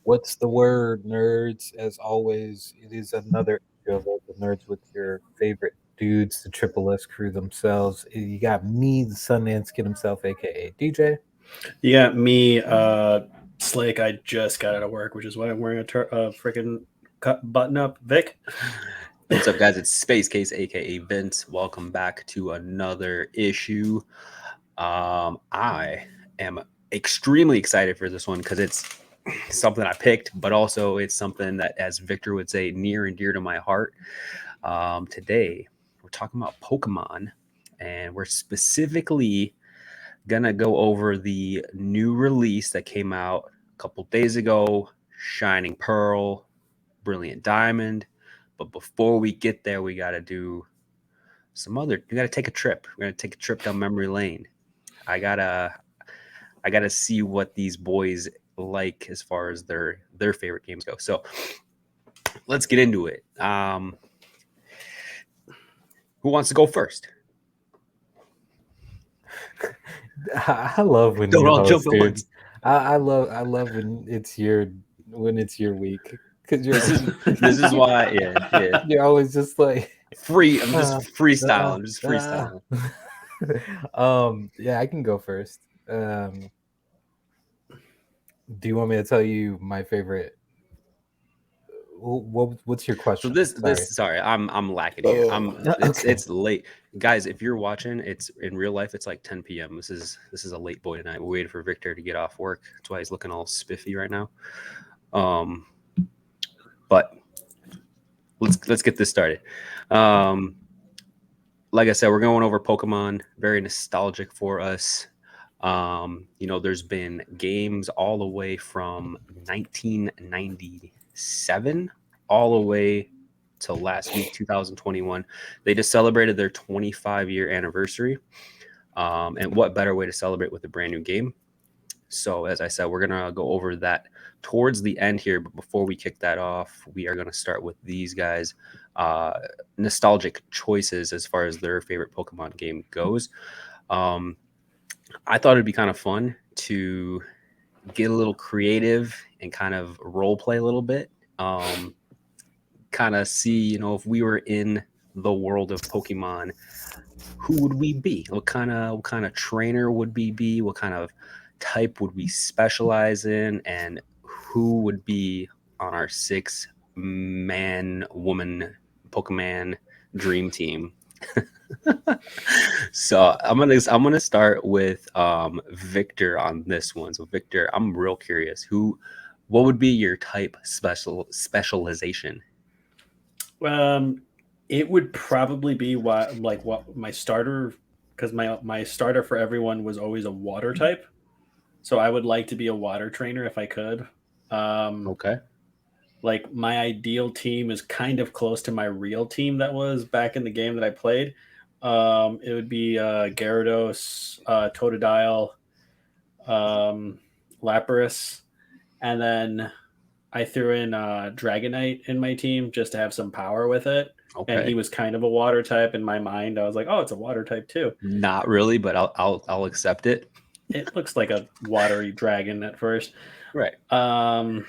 What's the word, nerds? As always, it is another issue of the Nerds with your favorite dudes, the Triple S crew themselves. You got me, the Sundance Kid himself, aka DJ. You got me, Slake. I just got out of work, which is why I'm wearing a freaking button up. Vic. What's up, guys? It's Space Case, aka Vince. Welcome back to another issue. I am extremely excited for this one because it's something I picked, but also it's something that, as Victor would say, near and dear to my heart. Today, we're talking about Pokemon, and we're specifically gonna go over the new release that came out a couple days ago, Shining Pearl, Brilliant Diamond. But before we get there, we got to do we got to take a trip. We're going to take a trip down memory lane. I got to see what these boys like as far as their favorite games go. So, let's get into it. Who wants to go first? I love when Don't you all jump host, at dude. once. I love when it's your week because This is why, yeah. you're always just like Free. I'm just uh, freestyle. uh, I'm just freestyling. yeah, I can go first. Do you want me to tell you my favorite? What's your So question? Sorry. sorry, I'm lacking here. Okay. It's late, guys. If you're watching, it's in real life. It's like 10 p.m. This is a late boy tonight. We're waiting for Victor to get off work. That's why he's looking all spiffy right now. Um, but let's get this started. Um, like I said, we're going over Pokemon. Very nostalgic for us. There's been games all the way from 1997 all the way to last week, 2021. They just celebrated their 25-year anniversary. And what better way to celebrate with a brand new game? So, as I said, we're going to go over that towards the end here. But before we kick that off, we are going to start with these guys' uh, nostalgic choices as far as their favorite Pokemon game goes. Um, I thought it'd be kind of fun to get a little creative and kind of role play a little bit. Kind of see, if we were in the world of Pokemon, who would we be? What kind of trainer would we be? What kind of type would we specialize in? And who would be on our 6-man woman Pokemon dream team? So I'm gonna start with Victor on this one. So Victor, I'm real curious. What would be your type specialization? Um, it would probably be what my starter, because my starter for everyone was always a water type. So I would like to be a water trainer if I could. Um, Okay. like my ideal team is kind of close to my real team that was back in the game that I played. It would be Gyarados, Totodile, um, Lapras, and then I threw in Dragonite in my team just to have some power with it. And he Okay. was kind of a water type in my mind. I was like, oh, it's a water type too. Not really, but I'll accept it. It looks like a watery dragon at first. Right. Um,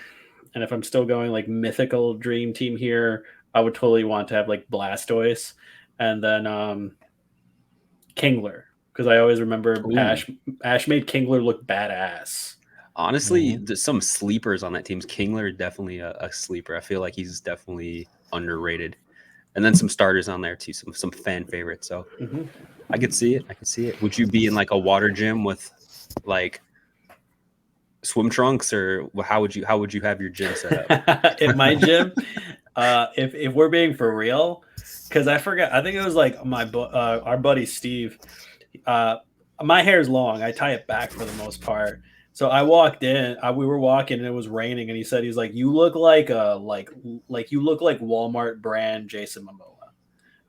and if I'm still going like mythical dream team here, I would totally want to have like Blastoise and then Kingler, because I always remember Ooh. Ash made Kingler look badass. Honestly, Mhm. there's some sleepers on that team. Kingler definitely a sleeper. I feel like he's definitely underrated. And then some starters on there too, some fan favorites. So Hmm. I could see it. I could see it. Would you be in like a water gym with like swim trunks, or how would you have your gym set up? In my gym, if we're being for real, because I forgot, I think it was like our buddy Steve. Uh, my hair's long. I tie it back for the most part. So I walked in. We were walking, and it was raining. And he said, "He's like, you look like you look like Walmart brand Jason Momoa."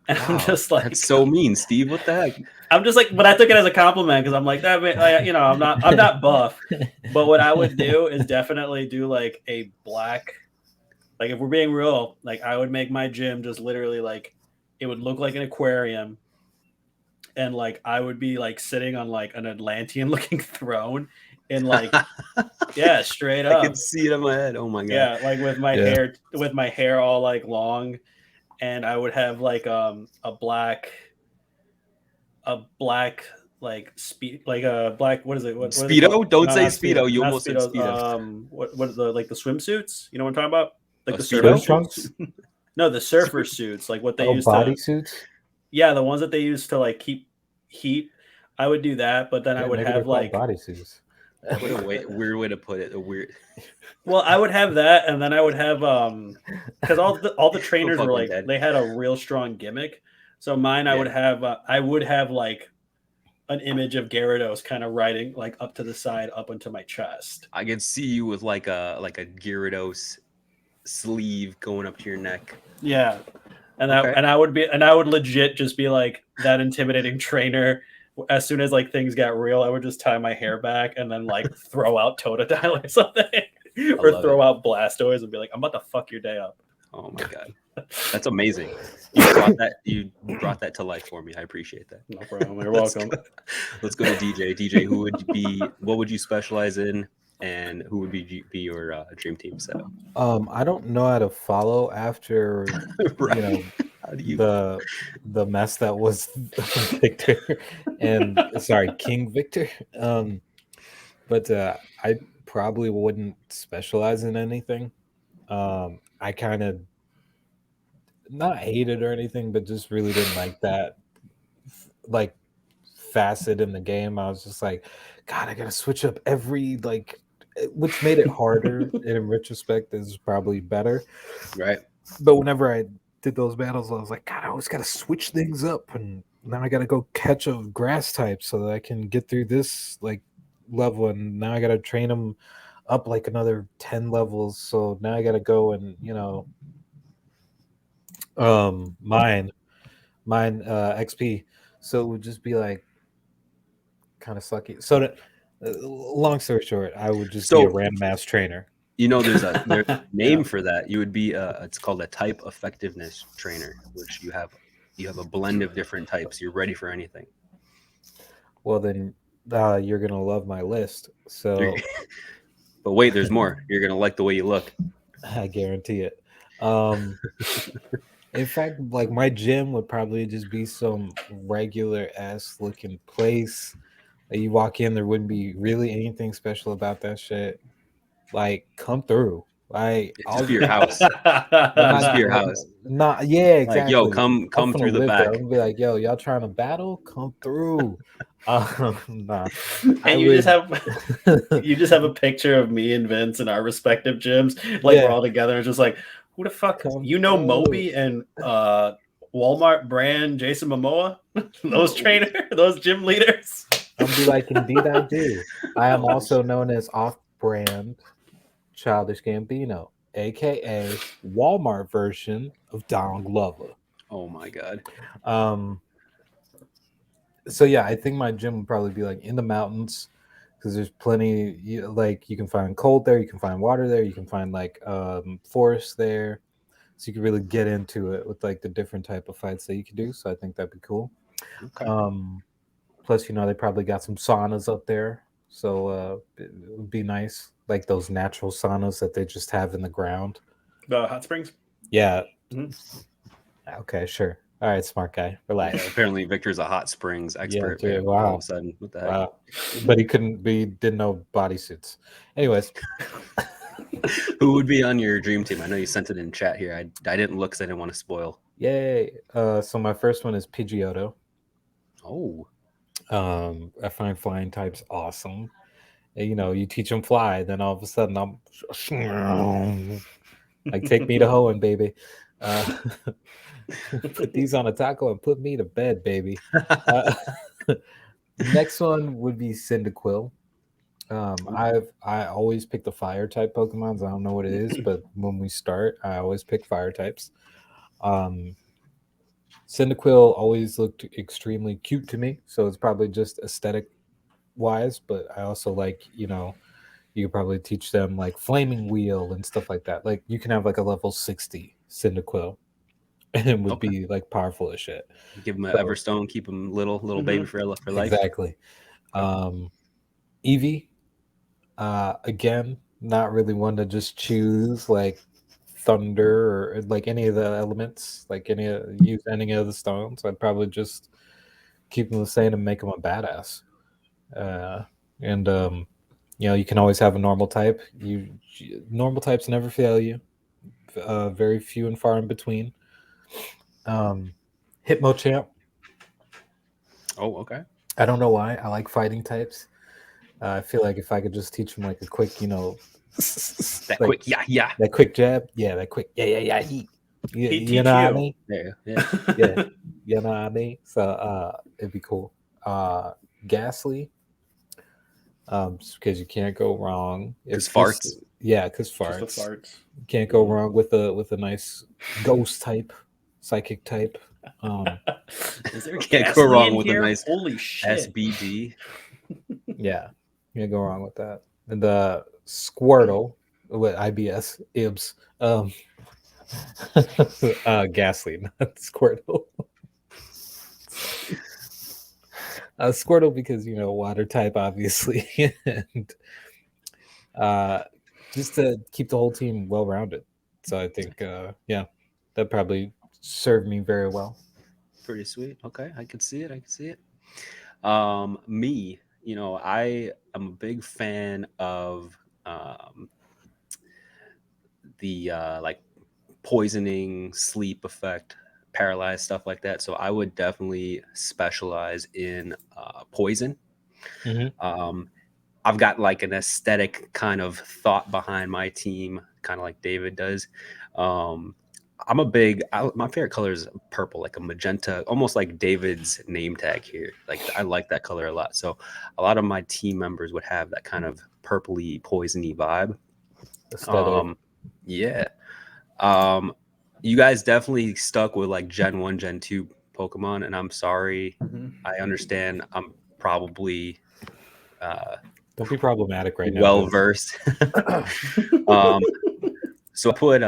And Wow, that's so mean, Steve. What the heck? I'm just like, but I took it as a compliment because I'm like that. I'm not buff, but what I would do is definitely do like a black. Like if we're being real, like I would make my gym just literally like it would look like an aquarium, and like I would be like sitting on like an Atlantean looking throne in like yeah, straight I up. could see it in my head. Oh my god. Yeah, like with my Yeah. hair all like long, and I would have like a black like speed like a black what is it what are they called? Speedo? Don't No, say not Speedo. You not almost said speedos. Speedo. What is the like the swimsuits? You know what I'm talking about? Like A the Swim surfer Speedo? trunks? suits. No, the surfer suits, like what they Oh, used to. bodysuits? Yeah, the ones that they use to like keep heat. I would do that, but then I Yeah, would maybe they're have called like bodysuits. What a weird way to put it. A weird. well, I would have that, and then I would have because all the I'm trainers were fucking like dead. they had a real strong gimmick. So mine, Yeah. I would have like an image of Gyarados kind of riding like up to the side, up into my chest. I could see you with like a Gyarados sleeve going up to your neck. Yeah, and Okay. I would legit just be like that intimidating trainer. As soon as like things got real, I would just tie my hair back and then like throw out Totodile or something, or love throw it. out Blastoise and be like, "I'm about to fuck your day up." Oh my god. That's amazing. You brought that to life for me. I appreciate that. No problem. You're Let's welcome. Let's go to DJ. DJ, what would you specialize in, and who would be your dream team setup? I don't know how to follow after Right. you know How do you? the mess that was Victor and sorry, King Victor. But I probably wouldn't specialize in anything. I kind of not hate it or anything, but just really didn't like that like facet in the game. I was just like, God, I gotta switch up every like, which made it harder. And in retrospect, is probably better. Right. But whenever I did those battles, I was like, God, I always gotta switch things up, and now I gotta go catch a grass type so that I can get through this like level, and now I gotta train them up like another 10 levels. So now I gotta go and mine XP. So it would just be like kind of sucky. So that long story short, I would just be a So random ass trainer. there's a name for that. You would be it's called a type effectiveness trainer, which you have a blend of different types. You're ready for anything. Well, then you're gonna love my list. So But wait, there's more. You're gonna like the way you look. I guarantee it. In fact, like my gym would probably just be some regular ass looking place. Like you walk in, there wouldn't be really anything special about that shit. Like, come through. Like, Just be your house. Just be your house. Not yeah, Like, exactly. yo, come I'm through finna the live there. back. I'm gonna be like, yo, y'all trying to battle? Come through. Nah. And you just have a picture of me and Vince in our respective gyms, like Yeah. we're all together. It's just like, who the fuck? Come You know through. Moby and Walmart brand Jason Momoa, those those gym leaders. I'm gonna be like, indeed I do. I am also known as off-brand Childish Gambino, aka Walmart version of Donald Glover. Oh my god. So yeah, I think my gym would probably be like in the mountains because there's plenty. Like you can find cold there, you can find water there, you can find like forest there, so you can really get into it with like the different type of fights that you can do. So I think that'd be cool. Okay. Plus, they probably got some saunas up there, so it would be nice, like those natural saunas that they just have in the ground. The hot springs. Yeah. Mhm. Okay, sure. All right, smart guy. Relax. Yeah, apparently Victor's a hot springs expert. dude, man. wow. All of a sudden, what the heck? Wow. But he didn't know bodysuits. Anyways, Who would be on your dream team? I know you sent it in chat here. I didn't look because I didn't want to spoil. yay. So my first one is Pidgeotto. Oh, I find flying types awesome. And, you teach them fly, then all of a sudden I'm like, take me to Hoenn, baby. Put these on a taco and put me to bed, baby. Next one would be Cyndaquil. I always pick the fire type Pokemons. I don't know what it is, but when we start, I always pick fire types. Cyndaquil always looked extremely cute to me, so it's probably just aesthetic wise, but I also like, you could probably teach them like Flaming Wheel and stuff like that. Like you can have like a level 60 Cyndaquil and it would be like powerful as shit. give him an Everstone, keep him little baby for life. Exactly. Eevee, Again, not really one to just choose like thunder or like any of the elements, like use any of the stones. I'd probably just keep them the same and make them a badass. Uh, and you can always have a normal type. Normal types never fail you. Very few and far in between. Um, Hitmochamp. Oh, okay. I don't know why. I like fighting types. I feel like if I could just teach them like a quick, That like quick, yeah. that quick jab, yeah, that quick, yeah, He you teach know what I you. mean? Yeah. Yeah, you know what I mean? So it'd be cool. Ghastly, just because you can't go wrong. Because It's farts. just yeah, because Just the farts. farts. You can't go wrong with a nice ghost type, psychic type. Is there Can't go ghastly wrong in with a here? nice Holy shit! SBD. Yeah, you can't go wrong with that. And the Squirtle with IBS IBS. Ghastly, not Squirtle. Squirtle because water type, obviously, and just to keep the whole team well rounded. So I think, yeah, that probably served me very well. Pretty sweet. Okay, I can see it. Me, I am a big fan of the like poisoning, sleep effect, paralyzed stuff like that. So I would definitely specialize in poison. Mm-hmm. Um, I've got like an aesthetic kind of thought behind my team, kind of like David does. Um, my favorite color is purple, like a magenta, almost like David's name tag here. Like I like that color a lot. So a lot of my team members would have that kind of purpley, poisony vibe. Aesthetic. Yeah. Um, you guys definitely stuck with like Gen 1, Gen 2 Pokemon, and I'm sorry. I understand I'm probably Don't be problematic right now, well dude. versed. um, so I put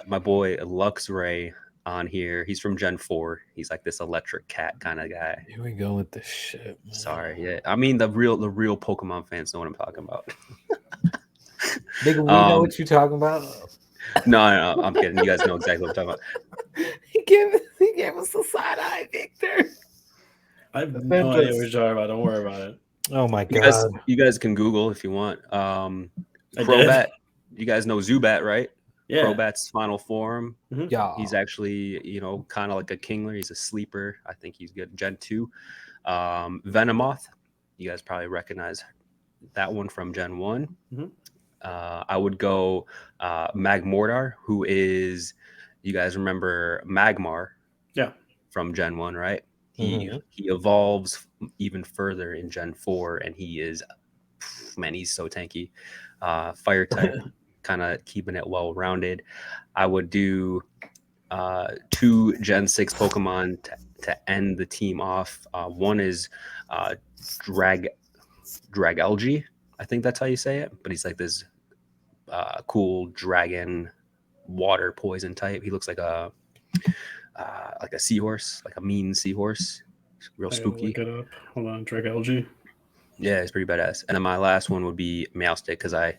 my boy Luxray on here. He's from Gen 4. He's like this electric cat kind of guy. Here we go with this shit, man. Sorry, yeah. I mean the real Pokemon fans know what I'm talking about. Nigga, we know what you're talking about. No, I'm kidding. You guys know exactly what I'm talking about. He gave us the side eye, Victor. I have no idea what you're talking about. Don't worry about it. Oh my god. You guys can Google if you want. I did. Crobat. You guys know Zubat, right? Yeah. Crobat's final form. Yeah. He's actually, kind of like a Kingler. He's a sleeper. I think he's good. Gen 2. Venomoth. You guys probably recognize that one from Gen 1. Mhm. I would go Magmortar, who is, you guys remember Magmar? Yeah. From Gen 1, right? He Mhm. he evolves even further in Gen 4, and he is, man, he's so tanky. Fire type, kind of keeping it well rounded. I would do 2 Gen 6 Pokemon to end the team off. One is Dragalge. I think that's how you say it, but he's like this cool dragon water poison type. He looks like a seahorse, like a mean seahorse. Real I gotta spooky. look it up. Hold on, Dragalge. Yeah, it's pretty badass. And then my last one would be Meowstic because I'm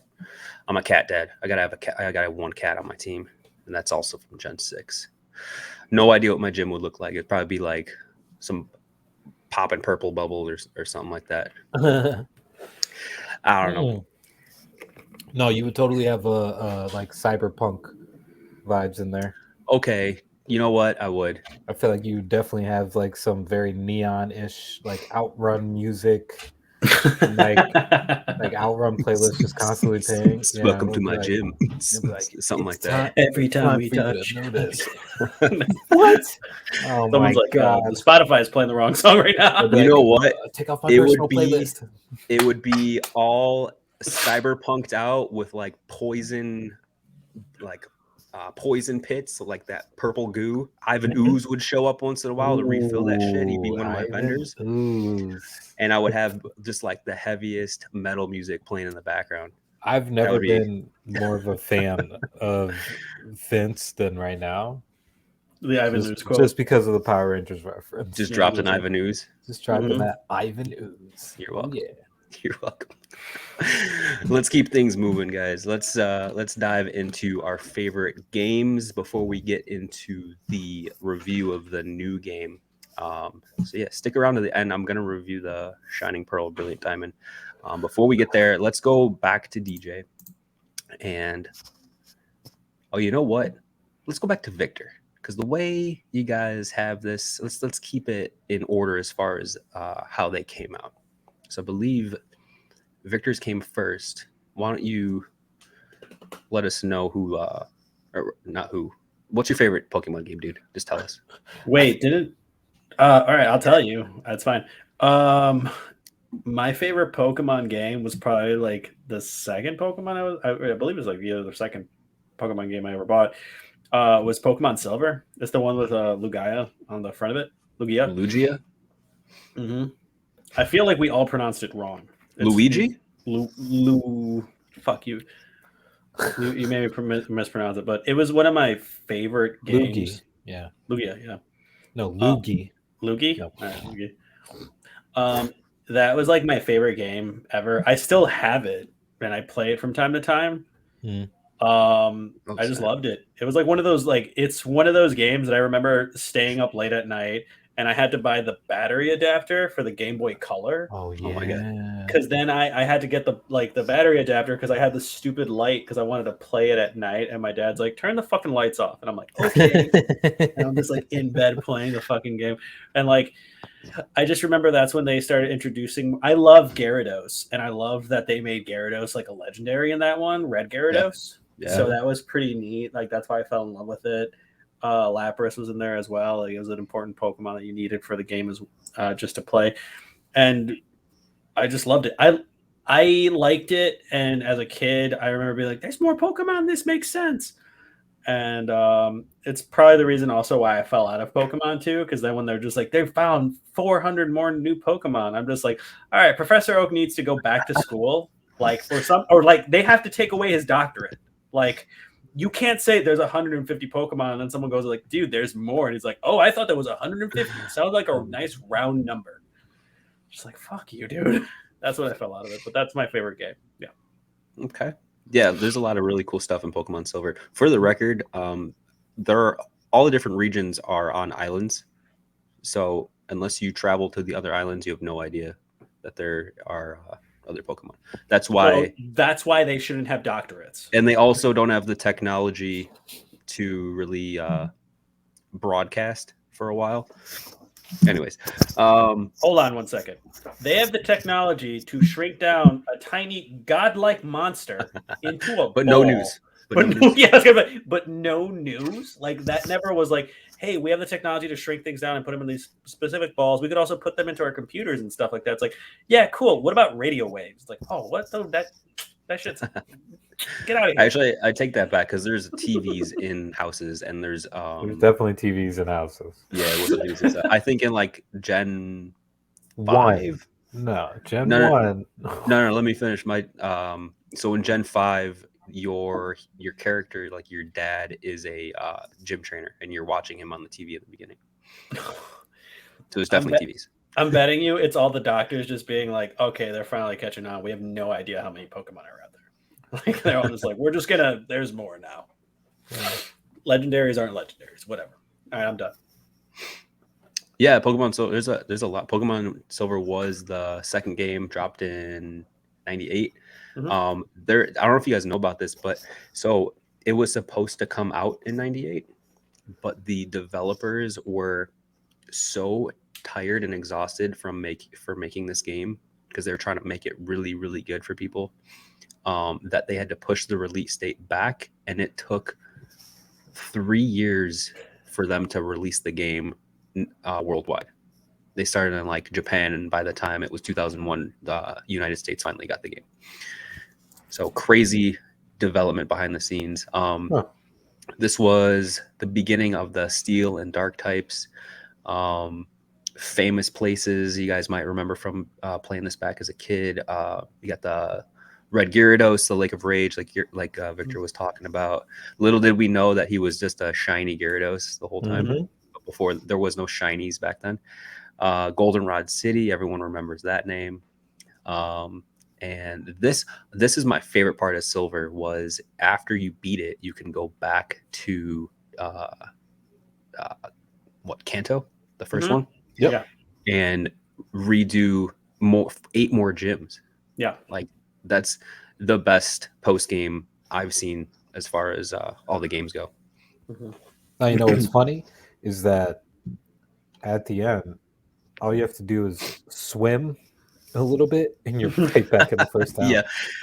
a cat dad. I gotta have a cat. I gotta have one cat on my team, and that's also from Gen 6. No idea what my gym would look like. It'd probably be like some popping purple bubble or something like that. I don't know. No, you would totally have a like cyberpunk vibes in there. Okay, you know what? I would. I feel like you definitely have like some very neon-ish like outrun music, like outrun playlist just constantly playing. Welcome to it'll be my like- gym. it'll be like, Something like "It's that. Every time time we for you to touch. know this." What? Oh Someone's my like, god! the Spotify is playing the wrong song right now. It'll be You know what? Take off my It personal would be- playlist. It would be all cyberpunked out with like poison, poison pits, so like that purple goo. Ivan Ooze would show up once in a while to refill that shit. He'd be one of my vendors. Ooze. And I would have just like the heaviest metal music playing in the background. I've never would be- been more of a fan of Vince than right now. The Ivan Ooze quote. Just because of the Power Rangers reference. Just Yeah, dropped an listen. Ivan Ooze. Just dropping Mhm. that Ivan Ooze. You're Oh, welcome. yeah. You're welcome. Let's keep things moving, guys. Let's dive into our favorite games before we get into the review of the new game. So yeah, stick around to the end. I'm gonna review the Shining Pearl Brilliant Diamond. Before we get there, let's go back to DJ. And oh, you know what? Let's go back to Victor, because the way you guys have this, let's keep it in order as far as how they came out. So I believe Victor's came first. Why don't you let us know who, or not who? What's your favorite Pokemon game, dude? Just tell us. Wait, didn't? All right, I'll tell you. That's fine. My favorite Pokemon game was probably like the second Pokemon I believe it was like the second Pokemon game I ever bought. Was Pokemon Silver. It's the one with Lugia on the front of it. Lugia? Mm-hmm. I feel like we all pronounced it wrong. Luigi? Fuck you. You made me mispronounce it, but it was one of my favorite games. Lugia, yeah. No, Luigi. Luigi? No. All right, Luigi. That was like my favorite game ever. I still have it, and I play it from time to time. I just loved it. It was like one of those, like, it's one of those games that I remember staying up late at night, and I had to buy the battery adapter for the Game Boy Color. Oh yeah. Oh my god. Because then I had to get the battery adapter because I had the stupid light because I wanted to play it at night, and my dad's like, turn the fucking lights off, and I'm like, okay. And I'm just like in bed playing the fucking game, and like I just remember that's when they started introducing. I love Gyarados, and I love that they made Gyarados like a legendary in that one, Red Gyarados. Yeah. So that was pretty neat. Like that's why I fell in love with it. Lapras was in there as well. Like, it was an important Pokemon that you needed for the game as just to play, and I just loved it. I liked it, and as a kid, I remember being like, "There's more Pokemon. This makes sense." And it's probably the reason also why I fell out of Pokemon too, because then when they're just like, they found 400 more new Pokemon, I'm just like, all right, Professor Oak needs to go back to school, like, or like they have to take away his doctorate. Like, you can't say there's 150 Pokemon and then someone goes like, dude, there's more, and he's like, oh, I thought there was 150. Sounds like a nice round number. Just like, fuck you, dude. That's what I fell out of it, but that's my favorite game. Yeah. Okay. Yeah, there's a lot of really cool stuff in Pokemon Silver. For the record, there are, all the different regions are on islands. So unless you travel to the other islands, you have no idea that there are other Pokemon. That's why they shouldn't have doctorates. And they also don't have the technology to really broadcast for a while. Anyways, hold on one second. They have the technology to shrink down a tiny godlike monster into a but ball. No news. But no news. Like, that never was like, hey, we have the technology to shrink things down and put them in these specific balls. We could also put them into our computers and stuff like that. It's like, yeah, cool. What about radio waves? Like, oh, what? That shit's get out of here. Actually, I take that back, because there's TVs in houses, and there's definitely TVs in houses. Yeah, I think in like Gen 5. Gen 1. No, let me finish my so in Gen 5, your character, like your dad, is a gym trainer, and you're watching him on the TV at the beginning. So it's definitely TVs. I'm betting you it's all the doctors just being like, okay, they're finally catching on. We have no idea how many Pokemon are out there. Like, they're all just like, we're just gonna, there's more now. Legendaries aren't legendaries, whatever. All right, I'm done. Yeah, Pokemon Silver, there's a lot. Pokemon Silver was the second game, dropped in 98. Mm-hmm. I don't know if you guys know about this, but so it was supposed to come out in 98, but the developers were so tired and exhausted from making this game, because they were trying to make it really, really good for people, that they had to push the release date back, and it took 3 years for them to release the game worldwide. They started in like Japan, and by the time it was 2001, the United States finally got the game. So crazy development behind the scenes. This was the beginning of the Steel and Dark types. Famous places you guys might remember from playing this back as a kid. You got the Red Gyarados, the Lake of Rage, like Victor was talking about. Little did we know that he was just a shiny Gyarados the whole time. Mm-hmm. Before, there was no shinies back then. Goldenrod City, everyone remembers that name. And this is my favorite part of Silver. Was after you beat it, you can go back to uh, what, Kanto, the 1st one, Yep. Yeah. and redo 8 more gyms. Yeah. Like, that's the best post game I've seen as far as all the games go. Now, you know what's funny is that at the end, all you have to do is swim a little bit, and you're right back in the first town. Yeah,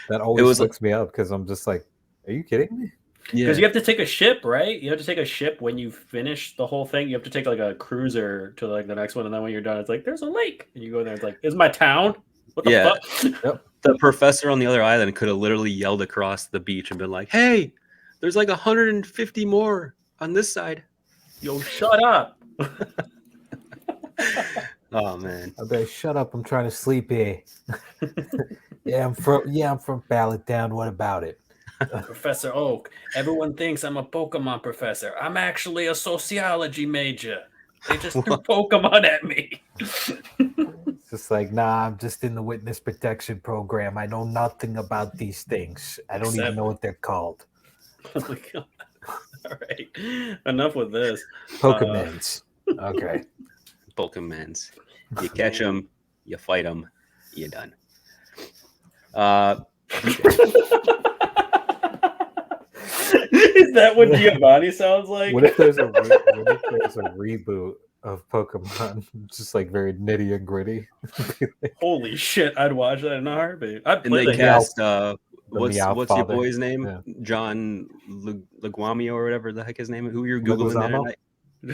That it always was fucks me up because I'm just like, are you kidding me? Because you have to take a ship, right? You have to take a ship when you finish the whole thing. You have to take like a cruiser to like the next one, and then when you're done, it's like there's a lake, and you go there. It's like, is my town? What the Yeah. fuck? Yep. The professor on the other island could have literally yelled across the beach and been like, "Hey, there's like 150 more on this side." Yo, shut up. Oh man. I'll be like, shut up! I'm trying to sleep here. I'm from Ballot Down. What about it? Professor Oak. Everyone thinks I'm a Pokemon professor. I'm actually a sociology major. They just threw Pokemon at me. It's just like, nah, I'm just in the witness protection program. I know nothing about these things. I don't even know what they're called. Oh my god. All right. Enough with this. Pokemons. Okay. Pokemons. You catch them, you fight them, you're done. Is that what Giovanni sounds like? What if there's a reboot of Pokemon, just like very nitty and gritty? Holy shit! I'd watch that in a heartbeat. I'd And play they the cast Meow what's your Father. boy's name? Yeah. John Leguamio or whatever the heck his name is. Who you're googling there Leguizamo? tonight?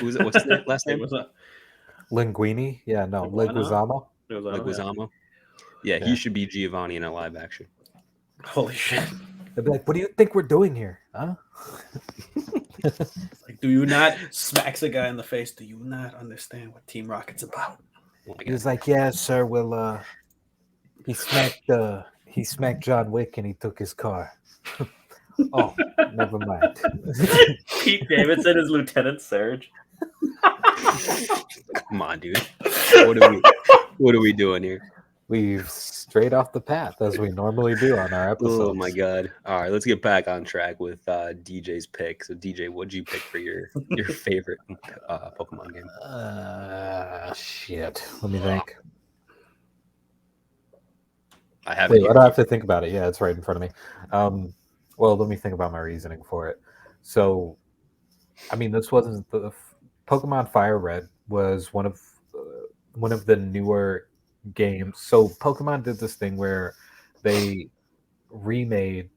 Who's it? What's his last name? What's that? Linguini? Yeah, no, Leguizamo? Leguizamo. Leguizamo. Yeah, he should be Giovanni in a live action. Holy shit! They'd be like, "What do you think we're doing here, huh?" Like, do you not smacks a guy in the face? Do you not understand what Team Rocket's about? Oh my He was God. like, "Yeah, sir. Well, he smacked John Wick and he took his car." Oh, never mind. Pete Davidson is Lieutenant Surge. Come on, dude. What are we doing here? We've strayed off the path as we normally do on our episodes. Oh my god! All right, let's get back on track with DJ's pick. So, DJ, what'd you pick for your favorite Pokemon game? Shit. Let me think. I have Wait, it I here. don't have to think about it. Yeah, it's right in front of me. Well, let me think about my reasoning for it. So, I mean, this wasn't the Pokemon Fire Red was one of the newer games. So Pokemon did this thing where they remade,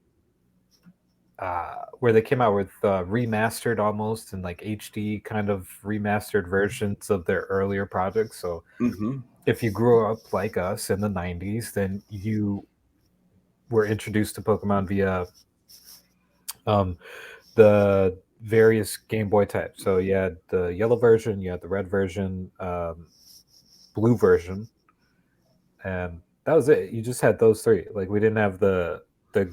where they came out with remastered almost and like HD kind of remastered versions of their earlier projects. So Mm-hmm. if you grew up like us in the 90s, then you were introduced to Pokemon via the various Game Boy types. So you had the yellow version, you had the red version, blue version, and that was it. You just had those three. Like we didn't have the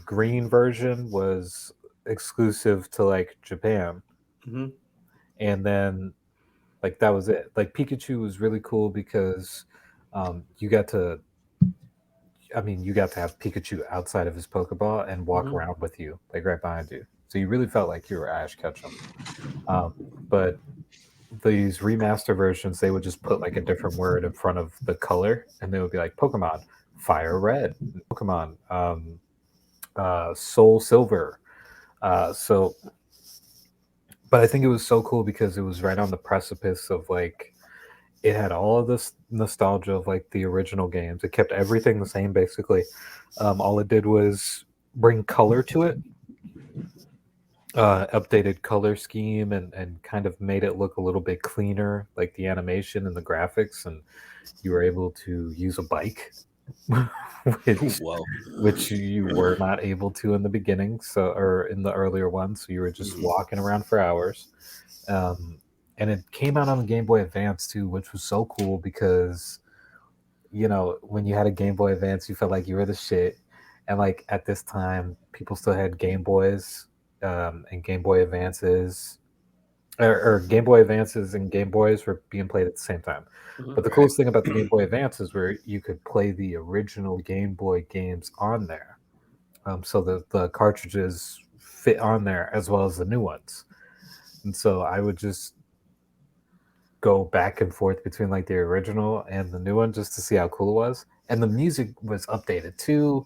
green version was exclusive to like Japan, Mm-hmm. and then like that was it. Like Pikachu was really cool because you got to. I mean, you got to have Pikachu outside of his Pokeball and walk Mhm. around with you, like right behind you. So you really felt like you were Ash Ketchum. But these remaster versions, they would just put like a different word in front of the color, and they would be like Pokemon Fire Red, Pokemon Soul Silver. So, but I think it was so cool because it was right on the precipice of like it had all of this nostalgia of like the original games. It kept everything the same basically. All it did was bring color to it, updated color scheme, and kind of made it look a little bit cleaner, like the animation and the graphics. And you were able to use a bike, Whoa. which you were not able to in the beginning, so or in the earlier ones. So you were just walking around for hours. And it came out on the Game Boy Advance too, which was so cool because when you had a Game Boy Advance, you felt like you were the shit. And like at this time, people still had Game Boys and Game Boy Advances. or Game Boy Advances and Game Boys were being played at the same time. But the Right. coolest thing about the Game Boy Advances were you could play the original Game Boy games on there, so the cartridges fit on there as well as the new ones. And so I would just go back and forth between like the original and the new one just to see how cool it was. And the music was updated too.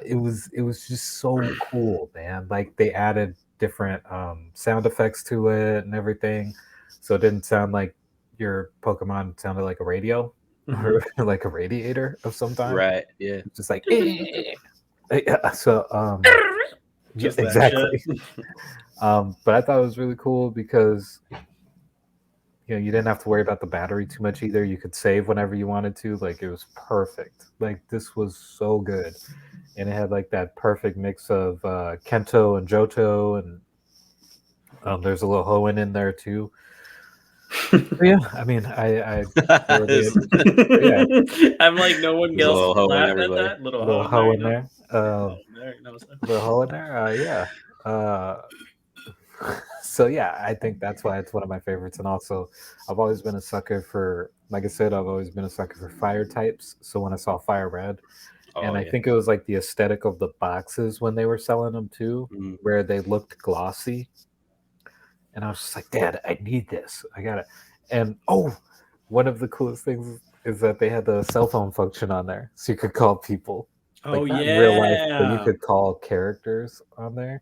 It was just so cool, man. Like they added different sound effects to it and everything, so it didn't sound like your Pokemon sounded like a radio or like a radiator of some kind. Right. Yeah. It's just like yeah, so yeah, Just that exactly. shit. But I thought it was really cool because you didn't have to worry about the battery too much either. You could save whenever you wanted to. Like it was perfect. Like this was so good, and it had like that perfect mix of Kento and Johto, and there's a little Hoenn in there too. But yeah, I mean, I thoroughly There's I'm like, no one a else little hoe in laughed at everybody. that. Little little hoe hoe in in there. there. Oh, there, no, sir. Little hole in there. Yeah. So yeah, I think that's why it's one of my favorites. And also, I've always been a sucker for, like I said, I've always been a sucker for fire types. So when I saw Fire Red, and Oh I yeah. think it was like the aesthetic of the boxes when they were selling them too, Mm. where they looked glossy, and I was just like, Dad, I need this. I got it. And one of the coolest things is that they had the cell phone function on there, so you could call people. Oh Like not in real life, but you yeah. could call characters on there,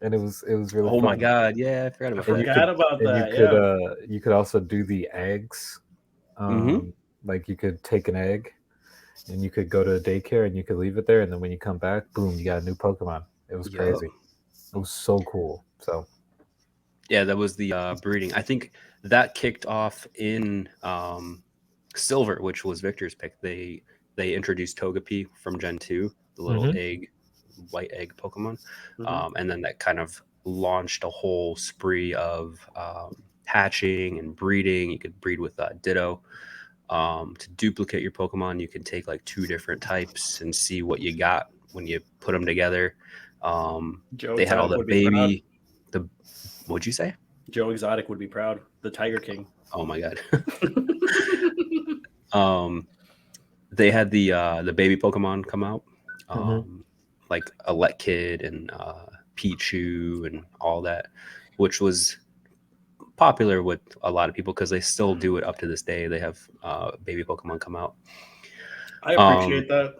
and it was really Oh my fun. God. Yeah, I forgot I about that. forgot about And that. Yeah. you could also do the eggs. Mhm. Like you could take an egg and you could go to a daycare and you could leave it there, and then when you come back, boom, you got a new Pokemon. It was Yup. crazy. It was so cool. So Yeah, that was the breeding. I think that kicked off in Silver, which was Victor's pick. They introduced Togepi from Gen 2, the little Mhm. egg, white egg Pokemon. Mhm. And then that kind of launched a whole spree of hatching and breeding. You could breed with Ditto. To duplicate your Pokemon, you can take like 2 different types and see what you got when you put them together. Joe They had all Exotic the would be proud. what'd you say? Joe Exotic would be proud. The Tiger King. Oh my God. They had the baby Pokemon come out, Mhm. like Kid and Pichu and all that, which was popular with a lot of people because they still do it up to this day. They have baby Pokemon come out. I appreciate that.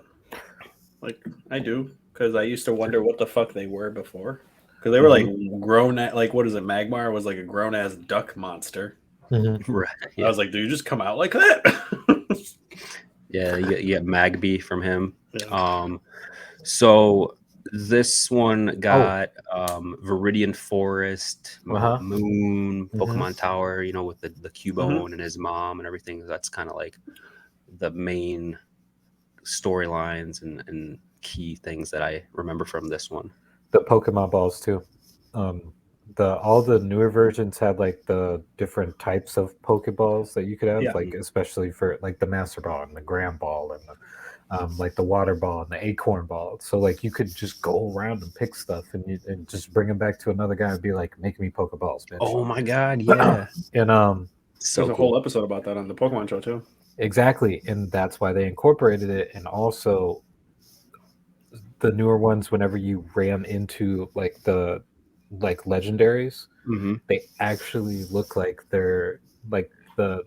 Like I do, because I used to wonder what the fuck they were before. Because they were like grown at, like, what is it? Magmar was like a grown ass duck monster. Mhm. Right. I Yeah. was like, do you just come out like that? Yeah. You get Magby from him. Yeah. So this one got Viridian Forest, Uh-huh. Moon, Mhm. Pokemon Tower, with the Cubone Mhm. and his mom and everything. That's kind of like the main storylines and key things that I remember from this one. The Pokemon balls too. All the newer versions had like the different types of Pokeballs that you could have, Yeah. like especially for like the Master Ball and the Grand Ball and the like the Water Ball and the Acorn Ball. So like you could just go around and pick stuff and just bring them back to another guy and be like, "Make me Pokeballs, bitch." Oh my God. Yeah. And So There's a cool. whole episode about that on the Pokemon show too. exactly, and that's why they incorporated it. And also the newer ones, whenever you ran into like the legendaries, Hmm. they actually look like they're like the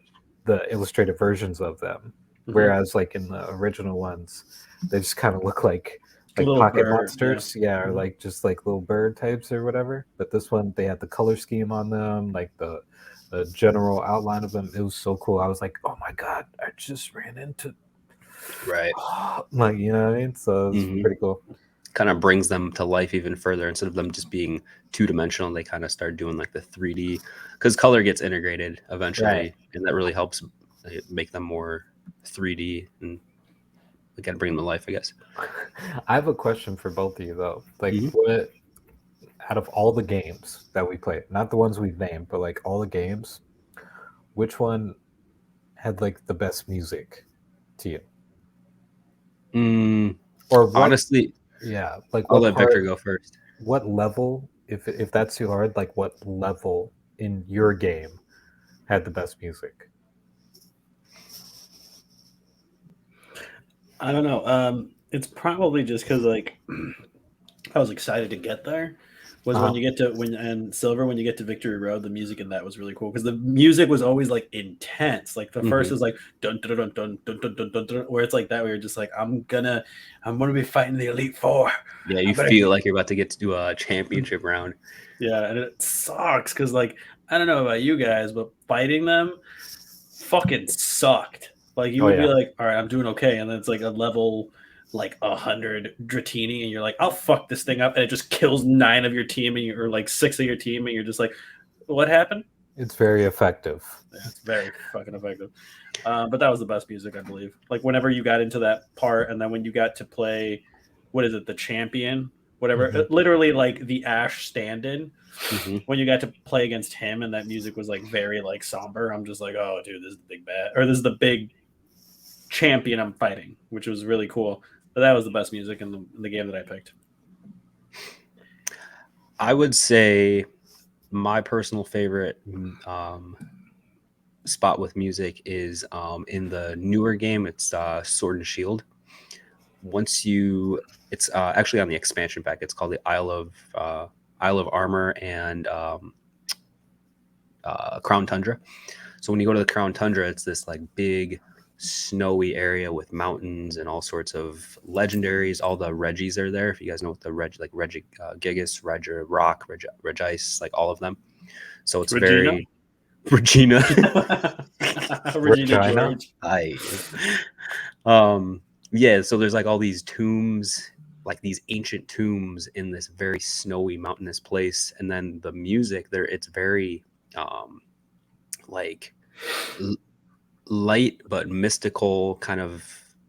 illustrated versions of them. Mhm. Whereas like in the original ones, they just kind of look like Little pocket bird, monsters, yeah, or Mhm. like just like little bird types or whatever. But this one, they had the color scheme on them, like the general outline of them. It was so cool. I was like, oh my god, I just ran into Right. like, you know what I mean? So it's Mhm. pretty cool. Kind of brings them to life even further. Instead of them just being 2-dimensional, they kind of start doing like the 3D, because color gets integrated eventually, Right. and that really helps make them more 3D and again bring them to life, I guess. I have a question for both of you though. Like, Mhm. what out of all the games that we played, not the ones we've named, but like all the games, which one had like the best music to you? Or what? Honestly, Yeah, like I'll what let Victor part? go first. What level? If that's too hard, like what level in your game had the best music? I don't know. It's probably just because like I was excited to get there. Was when Uh-huh. you get to Silver, when you get to Victory Road, the music in that was really cool because the music was always like intense. Like the first is like dun dun dun dun dun dun dun dun, dun where it's like that. Where you're just like, I'm gonna be fighting the Elite Four. Yeah, you I'm gonna feel like you're about to get to do a championship round. Yeah, and it sucks because like I don't know about you guys, but fighting them fucking sucked. Like you Oh would be yeah. like, all right, I'm doing okay, and then it's like a level like 100 Dratini, and you're like, I'll fuck this thing up, and it just kills 9 of your team, and or like 6 of your team, and you're just like, what happened? It's very effective. Yeah, it's very fucking effective. But that was the best music, I believe. Like whenever you got into that part, and then when you got to play, what is it, the champion, whatever, Mhm. literally like the Ash stand-in. Mm-hmm. When you got to play against him, and that music was like very like somber, I'm just like, oh, dude, this is the big bad, or this is the big champion I'm fighting, which was really cool. But that was the best music in the game that I picked. I would say my personal favorite spot with music is in the newer game. It's Sword and Shield. It's actually on the expansion pack. It's called the Isle of Armor and Crown Tundra. So when you go to the Crown Tundra, it's this like big snowy area with mountains and all sorts of legendaries. All the Regis are there. If you guys know what the Gigas, Rock, Regice, like all of them. So it's Regina? very Regina. Regina Regina? George. Yeah, so there's like all these tombs, like these ancient tombs in this very snowy mountainous place, and then the music there, it's very like light but mystical kind of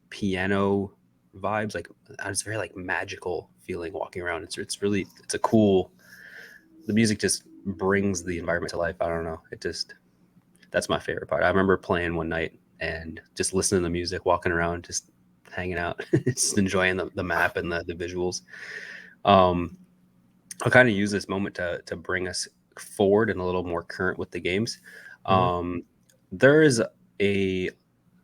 piano vibes. Like it's very like magical feeling walking around. It's a cool. The music just brings the environment to life. I don't know. That's my favorite part. I remember playing one night and just listening to the music, walking around, just hanging out, just enjoying the map and the visuals. I'll kind of use this moment to bring us forward and a little more current with the games. There is a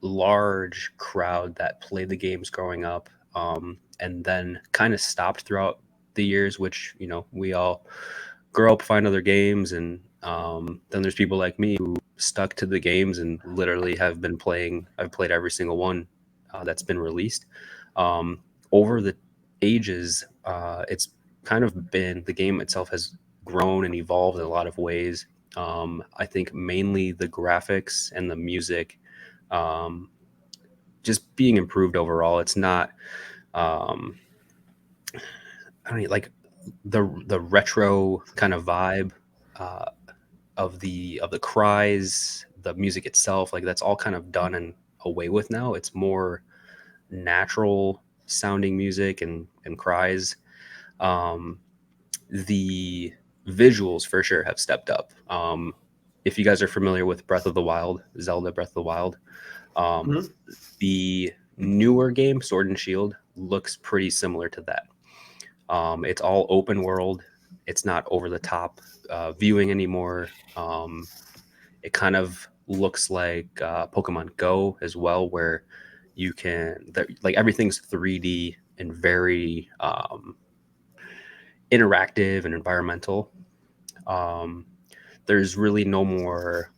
large crowd that played the games growing up, and then kind of stopped throughout the years, which, we all grow up, find other games, and then there's people like me who stuck to the games and literally have been playing. I've played every single one that's been released. Over the ages, it's kind of been, the game itself has grown and evolved in a lot of ways. I think mainly the graphics and the music just being improved overall. It's not I don't know, like the retro kind of vibe of the cries, the music itself, like that's all kind of done and away with now. It's more natural sounding music and cries. The visuals for sure have stepped up. If you guys are familiar with Zelda Breath of the Wild, the newer game, Sword and Shield, looks pretty similar to that. It's all open world. It's not over the top viewing anymore. It kind of looks like Pokemon Go as well, where you can, like everything's 3D and very interactive and environmental. There's really no more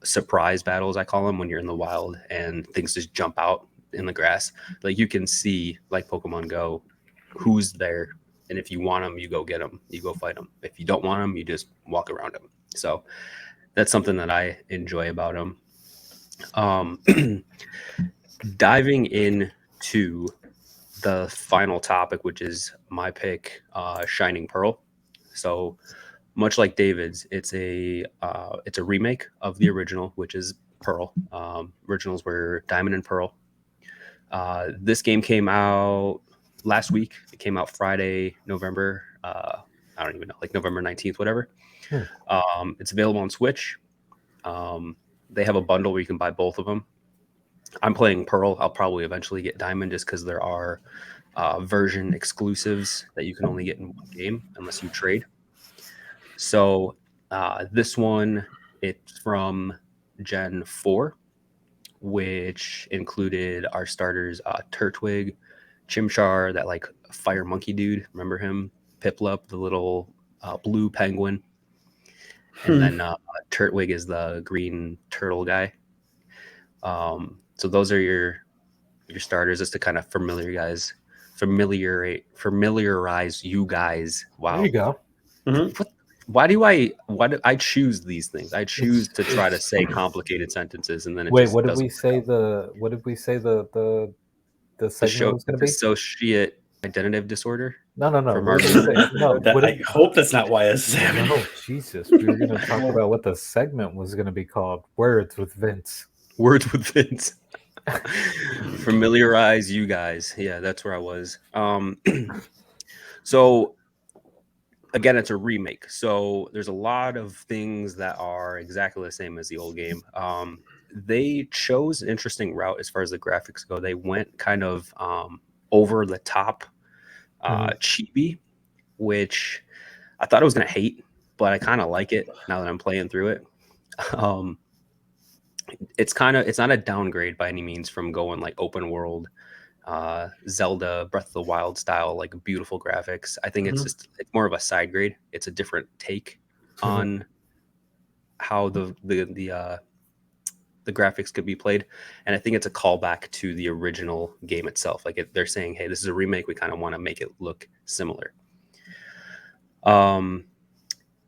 surprise battles, I call them, when you're in the wild and things just jump out in the grass. Like you can see, like Pokemon Go, who's there, and if you want them, you go get them, you go fight them. If you don't want them, you just walk around them. So that's something that I enjoy about them. Diving into the final topic, which is my pick, Shining Pearl. So much like David's, it's a remake of the original, which is Pearl. Originals were Diamond and Pearl. This game came out last week. It came out Friday, November. I don't even know, like November 19th, whatever. It's available on Switch. They have a bundle where you can buy both of them. I'm playing Pearl. I'll probably eventually get Diamond just because there are version exclusives that you can only get in one game unless you trade. So This one, it's from Gen 4, which included our starters, Turtwig, Chimchar, that like fire monkey dude. Remember him? Piplup, the little blue penguin. And then Turtwig is the green turtle guy. So those are your starters, just to kind of familiarize you guys. Wow. There you go. What, why do I choose these things? I choose to try to say complicated sentences, and then it Wait, just what did doesn't we say the segment was going to be? Dissociate identity disorder. No. From What our did we say? No, That, what I did, hope that's not why it's no, Jesus. We were going to talk about what the segment was going to be called. Words with Vince. Words with Vince. Familiarize you guys. Yeah, that's where I was. So again, it's a remake, so there's a lot of things that are exactly the same as the old game. They chose an interesting route as far as the graphics go. They went kind of over the top, chibi, which I thought I was gonna hate, but I kind of like it now that I'm playing through it. It's not a downgrade by any means from going like open world Zelda Breath of the Wild style, like beautiful graphics. I think it's more of a side grade. It's a different take on how the graphics could be played, and I think it's a callback to the original game itself. Like they're saying, hey, this is a remake. We kind of want to make it look similar.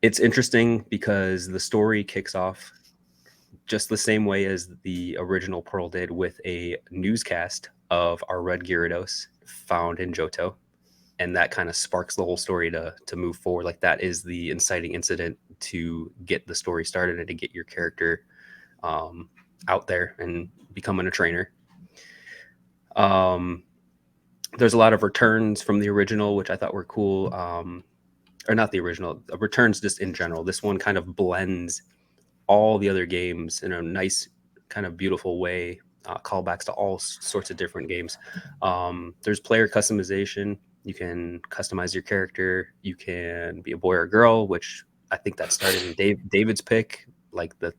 It's interesting because the story kicks off just the same way as the original Pearl did, with a newscast of our red Gyarados found in Johto. And that kind of sparks the whole story to move forward. Like that is the inciting incident to get the story started and to get your character out there and becoming a trainer. There's a lot of returns from the original, which I thought were cool. Or not the original, returns just in general. This one kind of blends all the other games in a nice, kind of beautiful way. Callbacks to all sorts of different games. There's player customization. You can customize your character. You can be a boy or a girl, which I think that started in David's pick, like the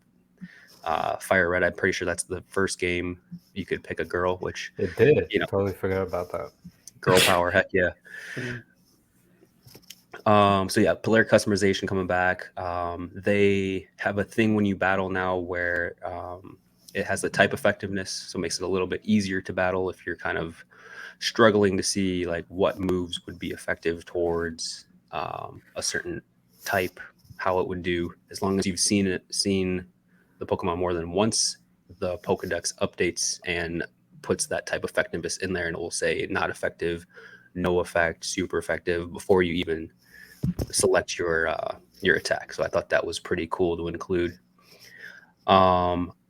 Fire Red. I'm pretty sure that's the first game you could pick a girl, which it did. Totally forgot about that. Girl power, heck yeah. So yeah, player customization coming back. They have a thing when you battle now where it has the type effectiveness, so it makes it a little bit easier to battle if you're kind of struggling to see like what moves would be effective towards a certain type, how it would do. As long as you've seen the Pokemon more than once, the Pokedex updates and puts that type effectiveness in there, and it will say not effective, no effect, super effective before you even select your attack. So I thought that was pretty cool to include.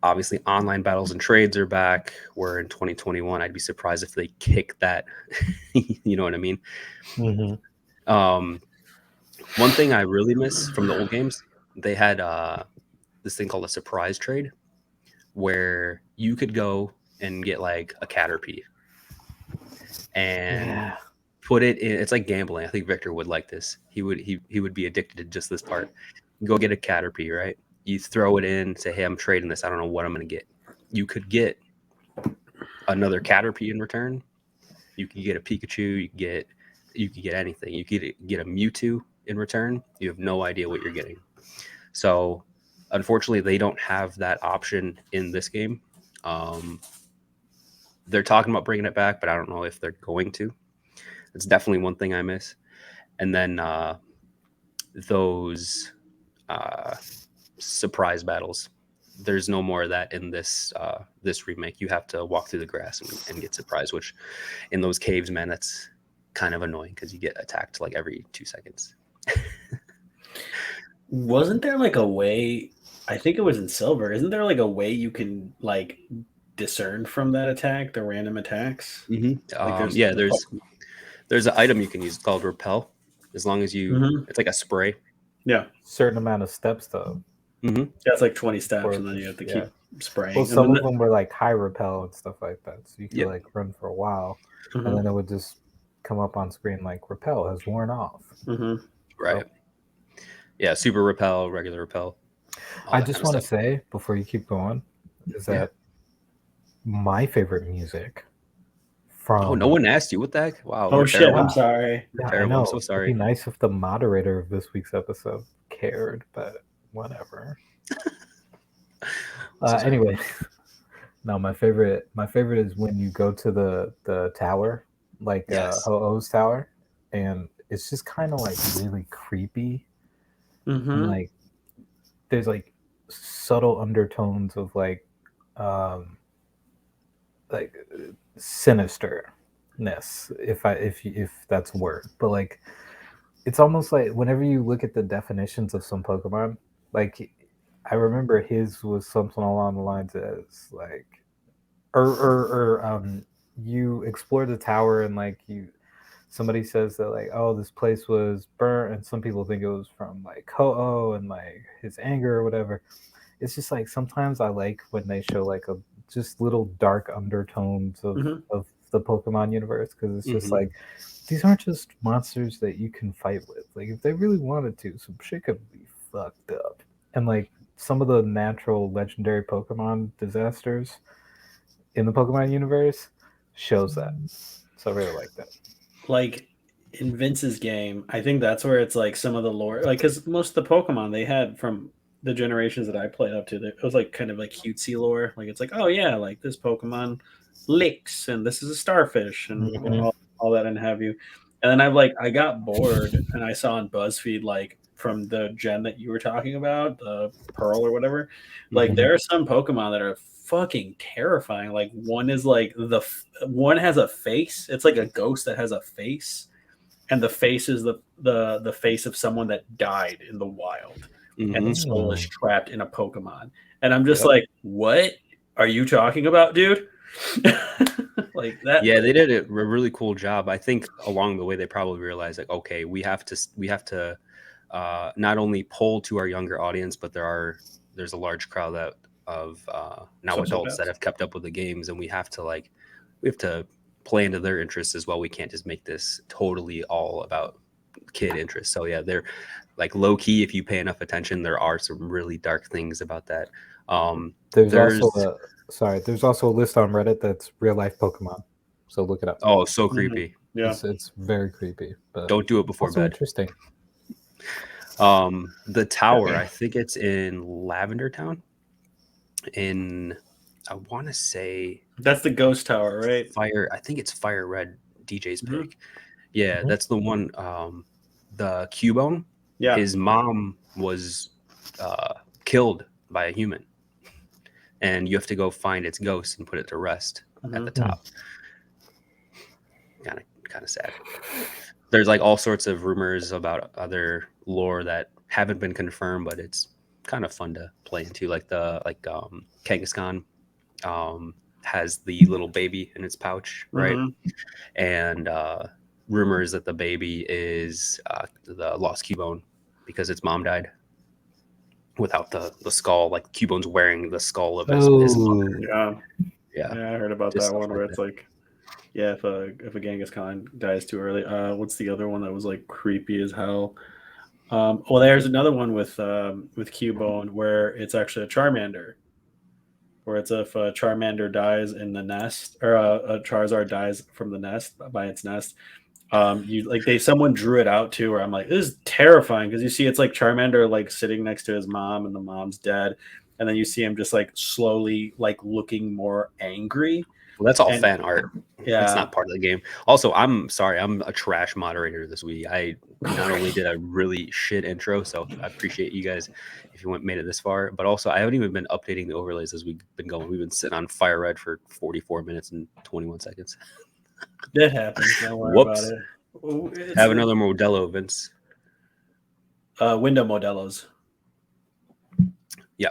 Obviously, online battles and trades are back. We're in 2021. I'd be surprised if they kick that. You know what I mean? One thing I really miss from the old games, they had this thing called a surprise trade, where you could go and get like a Caterpie and put it in. It's like gambling. I think Victor would like this. He would be addicted to just this part. Go get a Caterpie, right? You throw it in, say, hey, I'm trading this. I don't know what I'm going to get. You could get another Caterpie in return. You could get a Pikachu. You could get anything. You could get a Mewtwo in return. You have no idea what you're getting. So unfortunately, they don't have that option in this game. They're talking about bringing it back, but I don't know if they're going to. It's definitely one thing I miss. And then those surprise battles. There's no more of that in this remake. You have to walk through the grass and get surprised, which in those caves, man, that's kind of annoying because you get attacked like every 2 seconds. Wasn't there like a way, I think it was in Silver, isn't there like a way you can like discern from that attack, the random attacks? There's an item you can use called Repel. As long as you, it's like a spray. Yeah. Certain amount of steps though. That's like 20 steps, and then you have to keep spraying. Well, some of them were like high repel and stuff like that, so you could like run for a while, and then it would just come up on screen like repel has worn off. Right. Yeah, super repel, regular repel. all I that just kind of want to stuff. say before you keep going is Yeah. that my favorite music Oh, no from one asked you. What the heck? Wow, Oh we're shit! terrible. I'm yeah, sorry. We're yeah, I terrible. I'm know. so It'd be sorry. nice if the moderator of this week's episode cared, but whatever. So sorry. Anyway, no, my favorite is when you go to the tower, like Yes. Ho-Oh's tower, and it's just kind of like really creepy, and Mm-hmm. there's like subtle undertones of um like sinisterness, if that's a word, but like it's almost like whenever you look at the definitions of some Pokemon, like I remember his was something along the lines as like or you explore the tower and like you somebody says that like oh this place was burnt and some people think it was from like Ho-Oh and like his anger or whatever. It's just like sometimes I like when they show like a just little dark undertones Mm-hmm. of the Pokemon universe because it's just Mhm. like these aren't just monsters that you can fight with. Like if they really wanted to, some shit could be fucked up. And like some of the natural legendary Pokemon disasters in the Pokemon universe shows that. So I really like that. Like in Vince's game, I think that's where it's like some of the lore, like because most of the Pokemon they had from the generations that I played up to, it was like kind of like cutesy lore. Like it's like, oh yeah, like this Pokemon licks, and this is a starfish, and Mhm. all that, and have you. And then I got bored, and I saw on BuzzFeed like from the gen that you were talking about, the Pearl or whatever. Like Mhm. there are some Pokemon that are fucking terrifying. Like one is like one has a face. It's like a ghost that has a face, and the face is the face of someone that died in the wild, and the Mhm. soul is Mm. trapped in a Pokemon. And I'm just Yep. like, what are you talking about, dude? Like that. Yeah, they did a really cool job. I think along the way they probably realized like, okay, we have to not only pull to our younger audience, but there's a large crowd that of now adults that Sociopaths. have kept up with the games, and we have to play into their interests as well. We can't just make this totally all about kid interests. So yeah, they're like low key. If you pay enough attention, there are some really dark things about that. There's also There's there's also a list on Reddit that's real life Pokemon. So look it up. oh, so Mhm. creepy. Yeah. It's very creepy, but Don't do it before also bed. interesting. The tower, I think it's in Lavender Town. In I want to say That's the ghost tower, right? Fire. I think it's Fire Red DJ's Hmm. pick. Yeah, Mhm. that's the one. The Cubone. Yeah. His mom was uh, killed by a human, and you have to go find its ghost and put it to rest at Hmm. the top. Kind of sad. There's like all sorts of rumors about other lore that haven't been confirmed, but it's kind of fun to play into. Like Kangaskhan has the little baby in its pouch, right? Hmm. And rumors that the baby is the lost Cubone because its mom died without the skull. Like Cubone's wearing the skull of his mother. Oh, Yeah. Yeah, Yeah, I heard about just that stuff one like where it's that. like, yeah, if a Kangaskhan dies too early. What's the other one that was like creepy as hell? Well, there's another one with Cubone where it's actually a Charmander, where it's if a Charmander dies in the nest, or a Charizard dies from the nest by its nest. You like someone drew it out too, where I'm like, this is terrifying because you see it's like Charmander like sitting next to his mom, and the mom's dead, and then you see him just like slowly like looking more angry, Well, that's all and fan art. It's yeah, not part of the game. Also, I'm sorry, I'm a trash moderator this week. I not only did a really shit intro, so I appreciate you guys if you made it this far, but also I haven't even been updating the overlays as we've been going. We've been sitting on Fire Red for 44 minutes and 21 seconds. that happens. Don't worry about Whoops. it. Oh, it's Have another Modelo, Vince. window modelos. Yeah.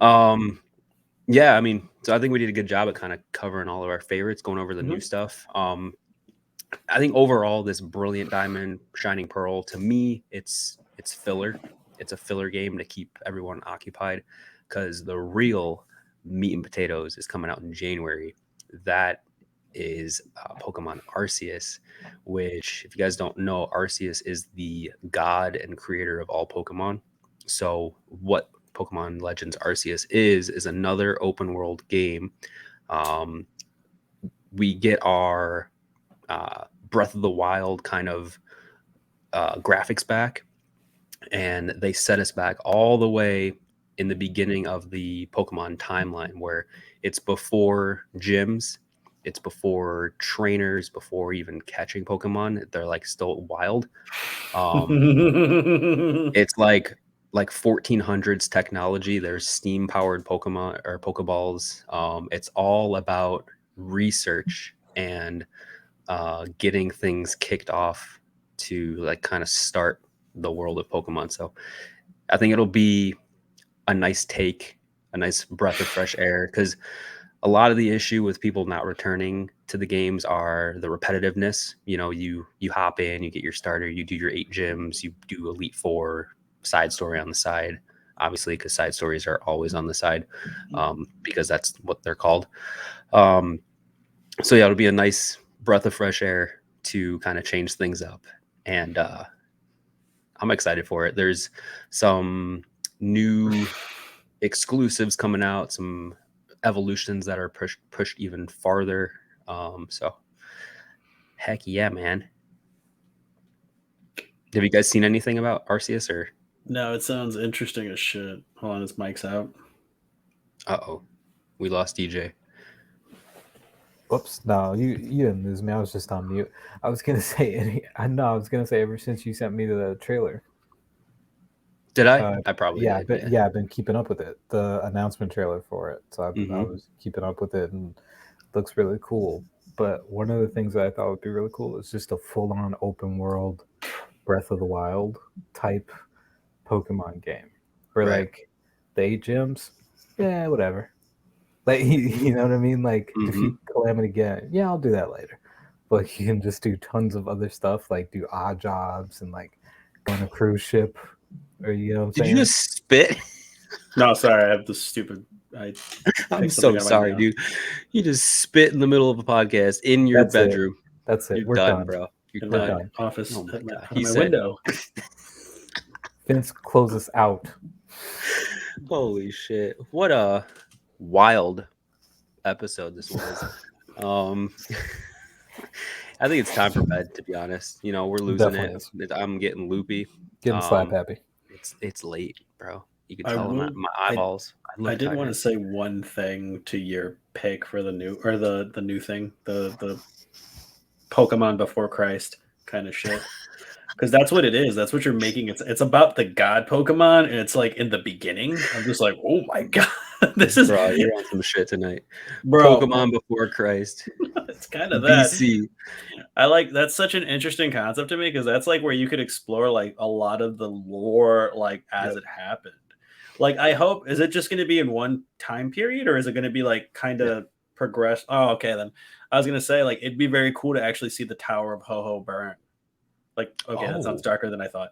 Um, yeah, I mean, so I think we did a good job at kind of covering all of our favorites, going over the new Hmm. stuff. I think overall, this Brilliant Diamond, Shining Pearl, to me, it's filler. It's a filler game to keep everyone occupied because the real meat and potatoes is coming out in January. That is Pokemon Arceus, which, if you guys don't know, Arceus is the god and creator of all Pokemon. So what Pokemon Legends Arceus is another open world game. We get our Breath of the Wild kind of graphics back, and they set us back all the way in the beginning of the Pokemon timeline, where it's before gyms, it's before trainers, before even catching Pokemon. They're like still wild. It's like 1400s technology. There's steam powered Pokemon or Pokeballs. It's all about research and getting things kicked off to like kind of start the world of Pokemon. So I think it'll be a nice take, a nice breath of fresh air, because a lot of the issue with people not returning to the games are the repetitiveness. You know, you hop in, you get your starter, you do your 8 gyms, you do Elite Four, side story on the side, obviously, because side stories are always on the side, because that's what they're called. So yeah, it'll be a nice breath of fresh air to kind of change things up, and I'm excited for it. There's some new exclusives coming out, some evolutions that are pushed even farther. So heck yeah, man. Have you guys seen anything about Arceus or? No, it sounds interesting as shit. Hold on, his mic's out. Uh-oh, we lost DJ. Whoops, no, you didn't lose me. I was just on mute. I was gonna say ever since you sent me the trailer. Did I? I probably yeah, did. I've been keeping up with it. The announcement trailer for it. So I was keeping up with it, and it looks really cool. But one of the things that I thought would be really cool is just a full-on open world Breath of the Wild type Pokemon game. Where like the 8 gyms, yeah, whatever. Like you know what I mean? Like defeat Calamity again. Yeah, I'll do that later. But you can just do tons of other stuff, like do odd jobs and like go on a cruise ship. Or you know what I'm saying? Did you just spit? No, sorry, I have the stupid. I'm so sorry, dude. You just spit in the middle of a podcast in your bedroom. That's it. You're we're done, bro. You're done. done. Office. Oh my God. He said, window. Vince, close us out. Holy shit! What a wild episode this was. I think it's time for bed, to be honest. You know, we're losing it. I'm getting loopy. Getting slap happy. It's late, bro. You can tell my eyeballs. I did want to say one thing to your pick for the new thing, the Pokemon Before Christ kind of shit. Because that's what it is. That's what you're making. It's about the god Pokemon, and it's like in the beginning. I'm just like, oh my god, this is bro. You're on some shit tonight, bro. Pokemon Before Christ. It's kind of that. BC. I like that's such an interesting concept to me because that's like where you could explore like a lot of the lore like as it happened. Like I hope is it just going to be in one time period or is it going to be like kind of progress? Oh, okay then. I was going to say like it'd be very cool to actually see the Tower of Ho-Ho burn. Like, okay, that sounds darker than I thought.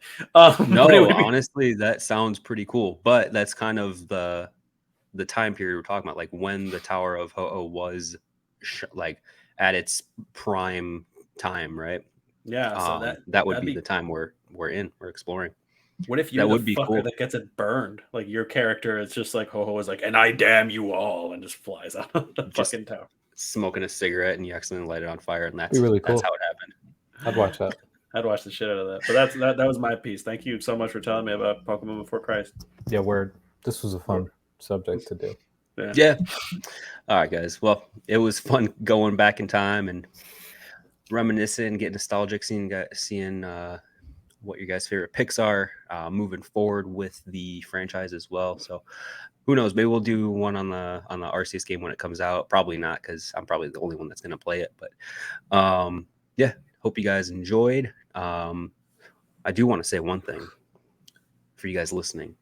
No, honestly, that sounds pretty cool. But that's kind of the time period we're talking about, like when the Tower of Ho-Oh was like at its prime time, right? Yeah, so that would be the time we're exploring. What if you're the fucker that gets it burned? Like your character is just like Ho-Oh is like, and I damn you all, and just flies out of the fucking tower. Smoking a cigarette and you accidentally light it on fire, and that's really cool. That's how it happened. I'd watch that. I'd watch the shit out of that. But that was my piece. Thank you so much for telling me about Pokemon Before Christ. Yeah, word. This was a fun subject to do. Yeah. All right, guys. Well, it was fun going back in time and reminiscing, getting nostalgic, seeing what your guys' favorite picks are, moving forward with the franchise as well. So who knows? Maybe we'll do one on the Arceus game when it comes out. Probably not, because I'm probably the only one that's going to play it. But yeah, hope you guys enjoyed. I do want to say one thing for you guys listening.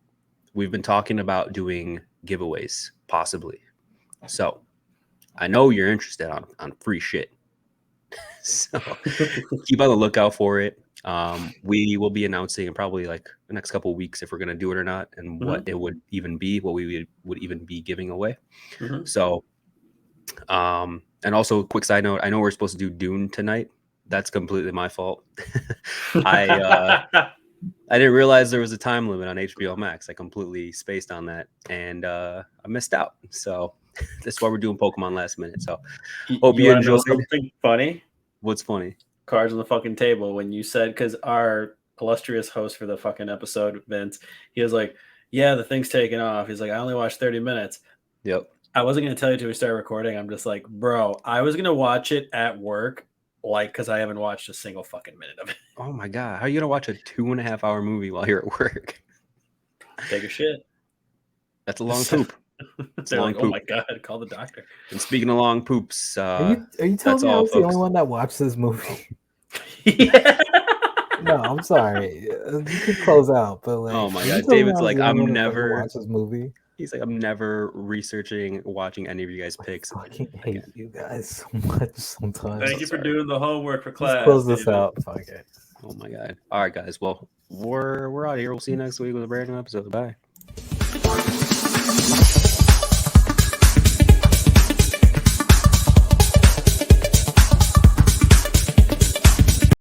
We've been talking about doing giveaways, possibly. So I know you're interested on free shit. So keep on the lookout for it. We will be announcing in probably like the next couple of weeks if we're going to do it or not, and what it would even be, what we would even be giving away. So I And also, quick side note: I know we're supposed to do Dune tonight. That's completely my fault. I didn't realize there was a time limit on HBO Max. I completely spaced on that, and I missed out. So that's why we're doing Pokemon last minute. So hope you wanna know enjoyed. something funny? What's funny? Cards on the fucking table when you said, because our illustrious host for the fucking episode, Vince, he was like, yeah, the thing's taking off. He's like, I only watched 30 minutes. Yep. I wasn't going to tell you till we started recording. I'm just like, bro, I was going to watch it at work, like, because I haven't watched a single fucking minute of it. Oh my god, how are you gonna watch a 2.5 hour movie while you're at work? Take a shit. That's a long poop. They're long like, oh poop. my god, call the doctor. And speaking of long poops, Are you telling that's me I all, was the only folks. one that watched this movie? Yeah. No, I'm sorry. You could close out, but like, Oh my are you god, telling me David's I was like, the only I'm one that fucking never. watched this movie. He's like, I'm never researching, watching any of you guys' I picks. fucking hate again. you guys so much sometimes. Thank you for doing the homework for class. Let's close this David. out. Fuck it. Oh my god. All right, guys. Well, we're out of here. We'll see you next week with a brand new episode. Bye.